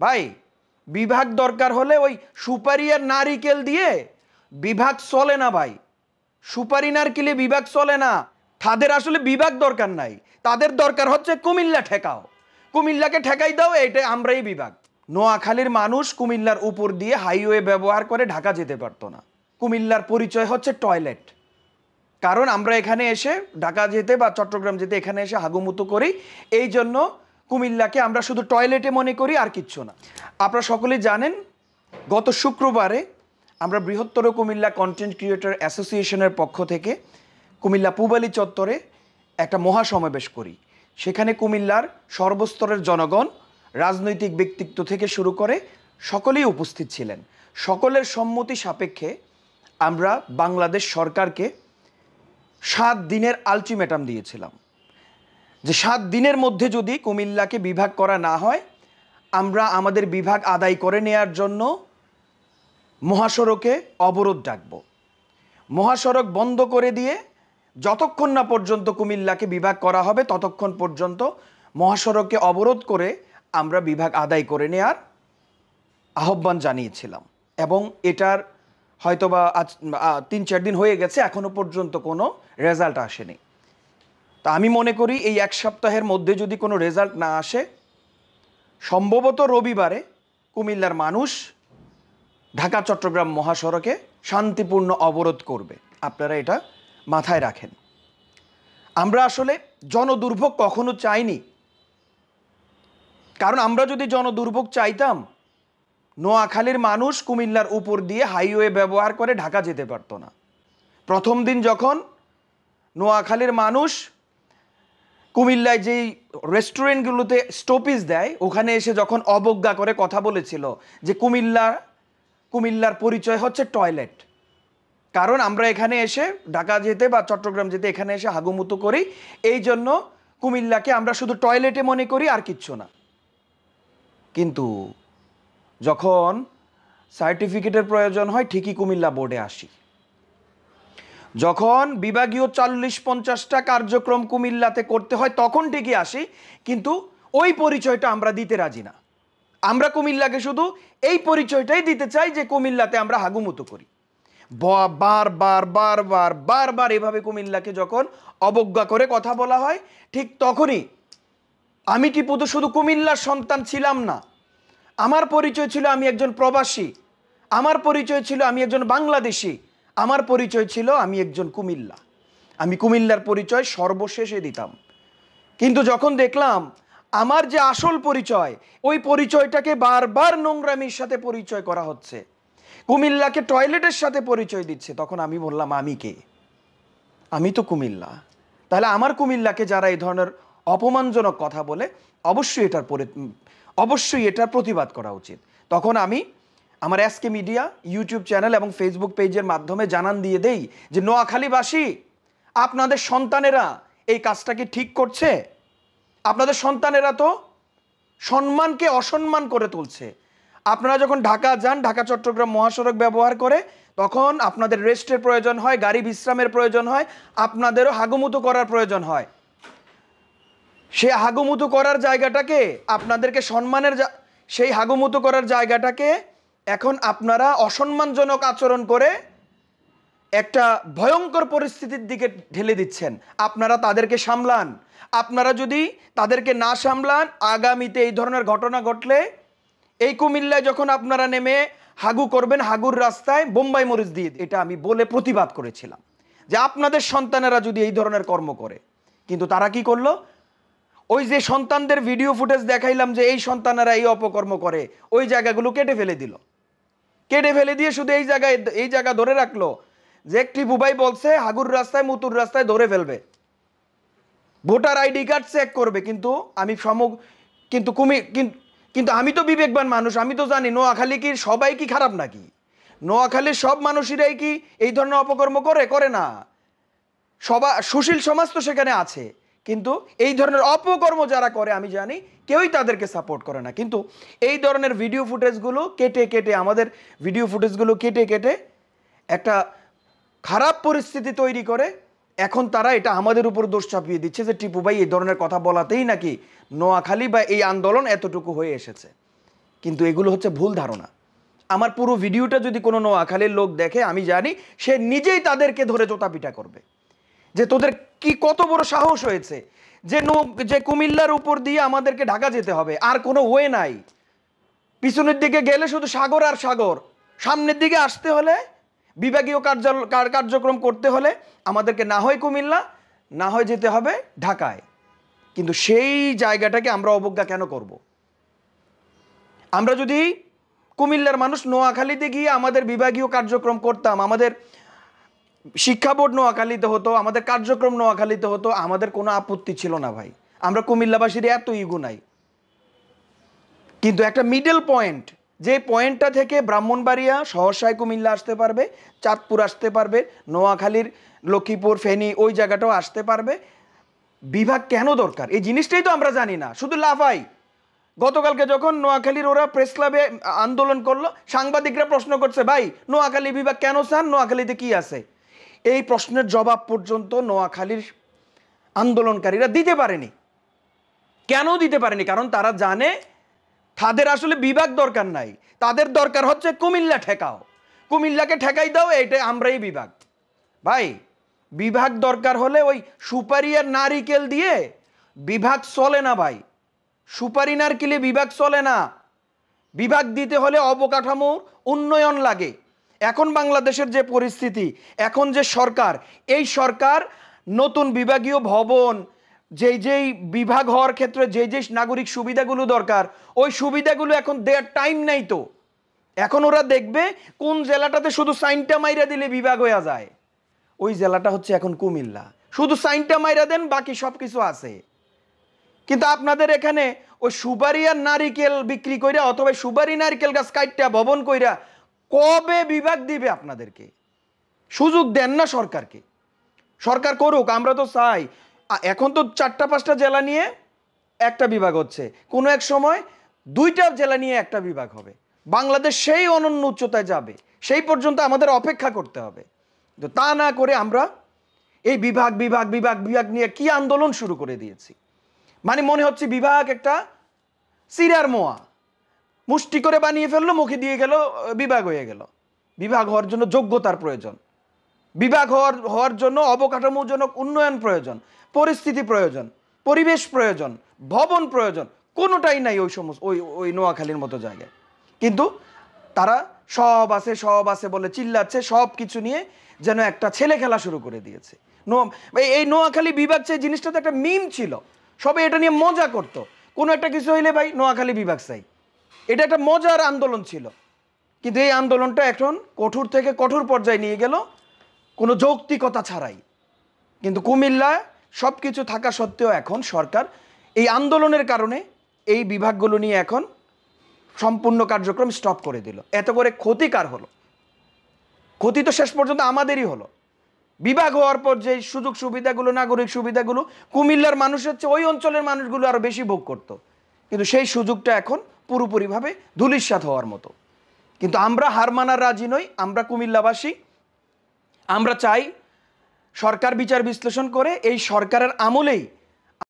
ভাই বিভাগ দরকার হলে ওই সুপারি আর নারিকেল দিয়ে বিভাগ চলে না ভাই। সুপারি নারকেলে বিভাগ চলে না। তাদের আসলে বিভাগ দরকার নাই, তাদের দরকার হচ্ছে কুমিল্লা ঠেকাও, কুমিল্লাকে ঠেকাই দাও, এইটা আমরাই বিভাগ। নোয়াখালীর মানুষ কুমিল্লার উপর দিয়ে হাইওয়ে ব্যবহার করে ঢাকা যেতে পারতো না। কুমিল্লার পরিচয় হচ্ছে টয়লেট। কারণ আমরা এখানে এসে ঢাকা যেতে বা চট্টগ্রাম যেতে এখানে এসে হাগুমুতু করি, এই জন্য কুমিল্লাকে আমরা শুধু টয়লেটে মনে করি, আর কিচ্ছু না। আপনারা সকলেই জানেন গত শুক্রবারে আমরা বৃহত্তর কুমিল্লা কন্টেন্ট ক্রিয়েটর অ্যাসোসিয়েশনের পক্ষ থেকে কুমিল্লা পূবালী চত্বরে একটা মহাসমাবেশ করি। সেখানে কুমিল্লার সর্বস্তরের জনগণ, রাজনৈতিক ব্যক্তিত্ব থেকে শুরু করে সকলেই উপস্থিত ছিলেন। সকলের সম্মতি সাপেক্ষে আমরা বাংলাদেশ সরকারকে 7 দিনের আলটিমেটাম দিয়েছিলাম যে 7 দিনের মধ্যে যদি কুমিল্লাকে বিভাগ করা না হয়, আমরা আমাদের বিভাগ আদায় করে নেয়ার জন্য মহাসড়কে অবরোধ ডাকব। মহাসড়ক বন্ধ করে দিয়ে যতক্ষণ না পর্যন্ত কুমিল্লাকে বিভাগ করা হবে ততক্ষণ পর্যন্ত মহাসড়ককে অবরোধ করে আমরা বিভাগ আদায় করে নেয়ার আহ্বান জানিয়েছিলাম। এবং এটার হয়তোবা আজ 3-4 দিন হয়ে গেছে, এখনো পর্যন্ত কোনো রেজাল্ট আসেনি। তা আমি মনে করি এই 1 সপ্তাহের মধ্যে যদি কোনো রেজাল্ট না আসে, সম্ভবত রবিবারে কুমিল্লার মানুষ ঢাকা চট্টগ্রাম মহাসড়কে শান্তিপূর্ণ অবরোধ করবে। আপনারা এটা মাথায় রাখেন। আমরা আসলে জনদুর্ভোগ কখনো চাইনি, কারণ আমরা যদি জনদুর্ভোগ চাইতাম, নোয়াখালীর মানুষ কুমিল্লার উপর দিয়ে হাইওয়ে ব্যবহার করে ঢাকা যেতে পারতো না। প্রথম দিন যখন নোয়াখালীর মানুষ কুমিল্লায় যেই রেস্টুরেন্টগুলোতে স্টপেজ দেয় ওখানে এসে যখন অবজ্ঞা করে কথা বলেছিল যে কুমিল্লার পরিচয় হচ্ছে টয়লেট, কারণ আমরা এখানে এসে ঢাকা যেতে বা চট্টগ্রাম যেতে এখানে এসে হাগুমুতু করি, এই জন্য কুমিল্লাকে আমরা শুধু টয়লেটে মনে করি, আর কিচ্ছু না। কিন্তু যখন সার্টিফিকেটের প্রয়োজন হয় ঠিকই কুমিল্লা বোর্ডে আসি। যখন বিভাগীয় 40-50টা কার্যক্রম কুমিল্লাতে করতে হয় তখন ঠিকই আসি, কিন্তু ওই পরিচয়টা আমরা দিতে রাজি না। আমরা কুমিল্লাকে শুধু এই পরিচয়টাই দিতে চাই যে কুমিল্লাতে আমরা হাগুমুতু করি। বারবার এভাবে কুমিল্লাকে যখন অবজ্ঞা করে কথা বলা হয়, ঠিক তখনই আমি টিপু তো শুধু কুমিল্লার সন্তান ছিলাম না, আমার পরিচয় ছিল আমি একজন প্রবাসী, আমার পরিচয় ছিল আমি একজন বাংলাদেশি, আমার পরিচয় ছিল আমি একজন কুমিল্লা। আমি কুমিল্লার পরিচয় সর্বশেষে দিতাম। কিন্তু যখন দেখলাম আমার যে আসল পরিচয়, ওই পরিচয়টাকে বারবার নোংরামির সাথে পরিচয় করা হচ্ছে, কুমিল্লাকে টয়লেটের সাথে পরিচয় দিচ্ছে, তখন আমি বললাম আমি কে? আমি তো কুমিল্লা। তাহলে আমার কুমিল্লাকে যারা এই ধরনের অপমানজনক কথা বলে অবশ্যই এটার প্রতিবাদ করা উচিত। তখন আমি আমার এসকে মিডিয়া ইউটিউব চ্যানেল এবং ফেসবুক পেজের মাধ্যমে জানান দিয়ে দেই যে নোয়াখালীবাসী, আপনাদের সন্তানেরা এই কাজটাকে ঠিক করছে। আপনাদের সন্তানেরা তো সম্মানকে অসম্মান করে তুলছে। আপনারা যখন ঢাকা যান, ঢাকা চট্টগ্রাম মহাসড়ক ব্যবহার করে, তখন আপনাদের রেস্টের প্রয়োজন হয়, গাড়ি বিশ্রামের প্রয়োজন হয়, আপনাদেরও হাগুমুতু করার প্রয়োজন হয়। সে হাগুমুতু করার জায়গাটাকে আপনাদেরকে সেই হাগুমুতু করার জায়গাটাকে এখন আপনারা অসম্মানজনক আচরণ করে একটা ভয়ঙ্কর পরিস্থিতির দিকে ঢেলে দিচ্ছেন। আপনারা তাদেরকে সামলান। আপনারা যদি তাদেরকে না সামলান, আগামীতে এই ধরনের ঘটনা ঘটলে এই কুমিল্লায় যখন আপনারা নেমে হাগু করবেন, হাগুর রাস্তায় বোম্বাই মরিচ দিয়ে, এটা আমি বলে প্রতিবাদ করেছিলাম যে আপনাদের সন্তানেরা যদি এই ধরনের কর্ম করে। কিন্তু তারা কি করলো? ওই যে সন্তানদের ভিডিও ফুটেজ দেখাইলাম যে এই সন্তানেরা এই অপকর্ম করে, ওই জায়গাগুলো কেটে ফেলে দিল। কেটে ফেলে দিয়ে শুধু এই জায়গা ধরে রাখলো যে একটি বুবাই বলছে হাগুর রাস্তায় মুতুর রাস্তায় ধরে ফেলবে, ভোটার আইডি কার্ড চেক করবে। কিন্তু আমি তো বিবেকবান মানুষ, আমি তো জানি নোয়াখালী কি সবাই কি খারাপ নাকি? নোয়াখালীর সব মানুষেরাই কি এই ধরনের অপকর্ম করে না? সুশীল সমাজ তো সেখানে আছে, কিন্তু এই ধরনের অপকর্ম যারা করে আমি জানি কেউই তাদেরকে সাপোর্ট করে না। কিন্তু এই ধরনের ভিডিও ফুটেজগুলো কেটে আমাদের ভিডিও ফুটেজগুলো কেটে একটা খারাপ পরিস্থিতি তৈরি করে এখন তারা এটা আমাদের উপর দোষ চাপিয়ে দিচ্ছে যে টিপু ভাই এই ধরনের কথা বলাতেই নাকি নোয়াখালী বা এই আন্দোলন এতটুকু হয়ে এসেছে। কিন্তু এগুলো হচ্ছে ভুল ধারণা। আমার পুরো ভিডিওটা যদি কোনো নোয়াখালীর লোক দেখে, আমি জানি সে নিজেই তাদেরকে ধরে জোতাপিটা করবে যে তোদের কি কত বড় সাহস হয়েছে যে কুমিল্লার উপর দিয়ে আমাদেরকে ঢাকা যেতে হবে, আর কোনো ওয়ে নাই। পিছনের দিকে গেলে শুধু সাগর আর সাগর, সামনের দিকে আসতে হলে বিভাগীয় কার্যক্রম করতে হলে আমাদেরকে না হয় কুমিল্লা, না হয় যেতে হবে ঢাকায়। কিন্তু সেই জায়গাটাকে আমরা অবজ্ঞা কেন করব? আমরা যদি কুমিল্লার মানুষ নোয়াখালীতে গিয়ে আমাদের বিভাগীয় কার্যক্রম করতাম, আমাদের শিক্ষা বোর্ড নোয়াখালীতে হতো, আমাদের কার্যক্রম নোয়াখালীতে হতো, আমাদের কোনো আপত্তি ছিল না ভাই। আমরা কুমিল্লাবাসীর এত ইগো নাই। কিন্তু একটা মিডল পয়েন্ট, যে পয়েন্টটা থেকে ব্রাহ্মণবাড়িয়া সহসায় কুমিল্লা আসতে পারবে, চাঁদপুর আসতে পারবে, নোয়াখালীর লক্ষ্মীপুর ফেনী ওই জায়গাটাও আসতে পারবে, বিভাগ কেন দরকার এই জিনিসটাই তো আমরা জানি না, শুধু লাফাই। গতকালকে যখন নোয়াখালীর ওরা প্রেস ক্লাবে আন্দোলন করলো, সাংবাদিকরা প্রশ্ন করছে, ভাই নোয়াখালী বিভাগ কেন চান, নোয়াখালীতে কি আছে? এই প্রশ্নের জবাব পর্যন্ত নোয়াখালীর আন্দোলনকারীরা দিতে পারেনি। কেন দিতে পারেনি? কারণ তারা জানে তাদের আসলে বিভাগ দরকার নাই, তাদের দরকার হচ্ছে কুমিল্লা ঠেকাও, কুমিল্লাকে ঠেকাই দাও, এইটা আমরাই বিভাগ। ভাই বিভাগ দরকার হলে ওই সুপারি আর নারিকেল দিয়ে বিভাগ চলে না ভাই, সুপারি নারকেলে বিভাগ চলে না। বিভাগ দিতে হলে অবকাঠামো উন্নয়ন লাগে। এখন বাংলাদেশের যে পরিস্থিতি, এখন যে সরকার, এই সরকার নতুন বিভাগীয় ভবন, যেই বিভাগ হওয়ার ক্ষেত্রে যে নাগরিক সুবিধাগুলো দরকার, ওই সুবিধাগুলো এখন দেওয়ার টাইম নাই। তো এখন ওরা দেখবে কোন জেলাটাতে শুধু সাইনটা মাইরা দিলে বিভাগ হয়ে যায়, ওই জেলাটা হচ্ছে এখন কুমিল্লা। শুধু সাইনটা মাইরা দেন, বাকি সব কিছু আছে। কিন্তু আপনাদের এখানে ওই সুপারি আর নারিকেল বিক্রি কইরা, অথবা সুপারি নারিকেল গাছ কাইটটা ভবন কইরা কবে বিভাগ দিবে আপনাদেরকে? সুযোগ দেন না সরকারকে। সরকার করুক, আমরা তো চাই। এখন তো 4-5টা জেলা নিয়ে একটা বিভাগ হচ্ছে, কোনো এক সময় 2টা জেলা নিয়ে একটা বিভাগ হবে। বাংলাদেশ সেই অনন্য উচ্চতায় যাবে, সেই পর্যন্ত আমাদের অপেক্ষা করতে হবে। তো তা না করে আমরা এই বিভাগ বিভাগ বিভাগ বিভাগ নিয়ে কি আন্দোলন শুরু করে দিয়েছি। মানে মনে হচ্ছে বিভাগ একটা সিরার মোয়া, মুষ্টি করে বানিয়ে ফেললো, মুখে দিয়ে গেল, বিভাগ হয়ে গেল। বিভাগ হওয়ার জন্য যোগ্যতার প্রয়োজন, বিভাগ হওয়ার জন্য অবকাঠামোজনক উন্নয়ন প্রয়োজন, পরিস্থিতি প্রয়োজন, পরিবেশ প্রয়োজন, ভবন প্রয়োজন। কোনোটাই নাই ওই নোয়াখালীর মতো জায়গায়। কিন্তু তারা সব আছে বলে চিল্লাচ্ছে, সব কিছু নিয়ে যেন একটা ছেলে খেলা শুরু করে দিয়েছে। এই নোয়াখালী বিভাগ চাই জিনিসটা তো একটা মিম ছিল, সবাই এটা নিয়ে মজা করতো। কোনো একটা কিছু হইলে ভাই নোয়াখালী বিভাগ চাই, এটা একটা মজার আন্দোলন ছিল। কিন্তু এই আন্দোলনটা এখন কঠোর থেকে কঠোর পর্যায়ে নিয়ে গেল, কোনো যৌক্তিকতা ছাড়াই। কিন্তু কুমিল্লা সব কিছু থাকা সত্ত্বেও এখন সরকার এই আন্দোলনের কারণে এই বিভাগগুলো নিয়ে এখন সম্পূর্ণ কার্যক্রম স্টপ করে দিল। এত করে ক্ষতি কার হলো? ক্ষতি তো শেষ পর্যন্ত আমাদেরই হলো। বিভাগ হওয়ার পর যে সুযোগ সুবিধাগুলো, নাগরিক সুবিধাগুলো কুমিল্লার মানুষের চেয়ে ওই অঞ্চলের মানুষগুলো আরো বেশি ভোগ করত, কিন্তু সেই সুযোগটা এখন পুরোপুরিভাবে ধূলিসাৎ হওয়ার মতো। কিন্তু আমরা হার মানার রাজি নই। আমরা কুমিল্লাবাসী, আমরা চাই সরকার বিচার বিশ্লেষণ করে এই সরকারের আমলেই